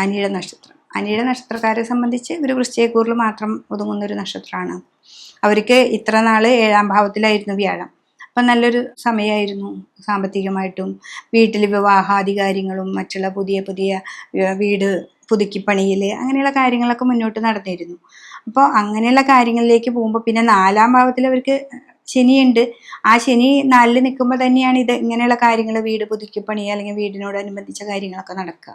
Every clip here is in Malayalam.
അനിഴ നക്ഷത്രം. അനിഴ നക്ഷത്രക്കാരെ സംബന്ധിച്ച് ഒരു വൃശ്ചികക്കൂറിൽ മാത്രം ഒതുങ്ങുന്ന ഒരു നക്ഷത്രമാണ്. അവർക്ക് ഇത്ര നാൾ 7ാം ഭാവത്തിലായിരുന്നു വ്യാഴം. അപ്പം നല്ലൊരു സമയമായിരുന്നു സാമ്പത്തികമായിട്ടും. വീട്ടിൽ വിവാഹാദി കാര്യങ്ങളും മറ്റുള്ള പുതിയ പുതിയ വീട് പുതുക്കിപ്പണിയിൽ അങ്ങനെയുള്ള കാര്യങ്ങളൊക്കെ മുന്നോട്ട് നടന്നിരുന്നു. അപ്പോൾ അങ്ങനെയുള്ള കാര്യങ്ങളിലേക്ക് പോകുമ്പോൾ പിന്നെ 4ാം ഭാവത്തിൽ അവർക്ക് ശനിയുണ്ട്. ആ ശനി 4ൽ നിൽക്കുമ്പോൾ തന്നെയാണ് ഇത് ഇങ്ങനെയുള്ള കാര്യങ്ങൾ, വീട് പുതുക്കിപ്പണി അല്ലെങ്കിൽ വീടിനോടനുബന്ധിച്ച കാര്യങ്ങളൊക്കെ നടക്കുക.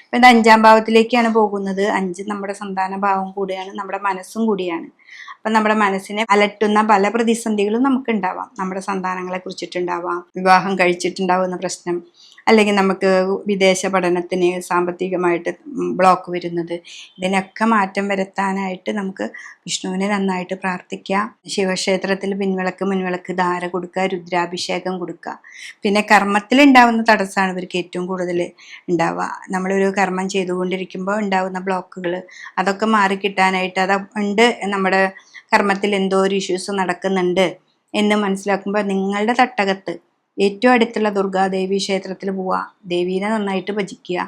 അപ്പം ഇത് 5ാം ഭാവത്തിലേക്കാണ് പോകുന്നത്. 5 നമ്മുടെ സന്താന ഭാവം കൂടിയാണ്, നമ്മുടെ മനസ്സും കൂടിയാണ്. അപ്പം നമ്മുടെ മനസ്സിനെ അലട്ടുന്ന പല പ്രതിസന്ധികളും നമുക്ക് ഉണ്ടാവാം. നമ്മുടെ സന്താനങ്ങളെ കുറിച്ചിട്ടുണ്ടാവാം, വിവാഹം കഴിച്ചിട്ടുണ്ടാവുന്ന പ്രശ്നം, അല്ലെങ്കിൽ നമുക്ക് വിദേശ പഠനത്തിന് സാമ്പത്തികമായിട്ട് ബ്ലോക്ക് വരുന്നത്, ഇതിനൊക്കെ മാറ്റം വരുത്താനായിട്ട് നമുക്ക് വിഷ്ണുവിനെ നന്നായിട്ട് പ്രാർത്ഥിക്കുക. ശിവക്ഷേത്രത്തിൽ മുൻവിളക്ക് ധാര കൊടുക്കുക, രുദ്രാഭിഷേകം കൊടുക്കുക. പിന്നെ കർമ്മത്തിലുണ്ടാവുന്ന തടസ്സമാണ് ഇവർക്ക് ഏറ്റവും കൂടുതൽ ഉണ്ടാവുക. നമ്മളൊരു കർമ്മം ചെയ്തുകൊണ്ടിരിക്കുമ്പോൾ ഉണ്ടാവുന്ന ബ്ലോക്കുകൾ, അതൊക്കെ മാറിക്കിട്ടാനായിട്ട്, അത് ഉണ്ട് നമ്മുടെ കർമ്മത്തിൽ എന്തോ ഒരു ഇഷ്യൂസ് നടക്കുന്നുണ്ട് എന്ന് മനസ്സിലാക്കുമ്പോൾ നിങ്ങളുടെ തട്ടകത്ത് ഏറ്റവും അടുത്തുള്ള ദുർഗാദേവി ക്ഷേത്രത്തിൽ പോവുക, ദേവീനെ നന്നായിട്ട് ഭജിക്കുക.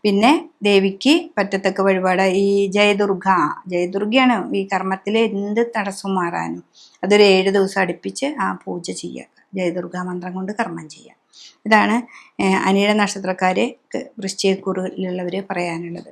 പിന്നെ ദേവിക്ക് പറ്റത്തക്ക വഴിപാട് ഈ ജയദുർഗയാണ് ഈ കർമ്മത്തിൽ എന്ത് തടസ്സം മാറാനും. അതൊരു 7 ദിവസം അടുപ്പിച്ച് ആ പൂജ ചെയ്യുക, ജയദുർഗാ മന്ത്രം കൊണ്ട് കർമ്മം ചെയ്യുക. ഇതാണ് അനിഴ നക്ഷത്രക്കാരെ വൃശ്ചികക്കൂറിലുള്ളവർ പറയാനുള്ളത്.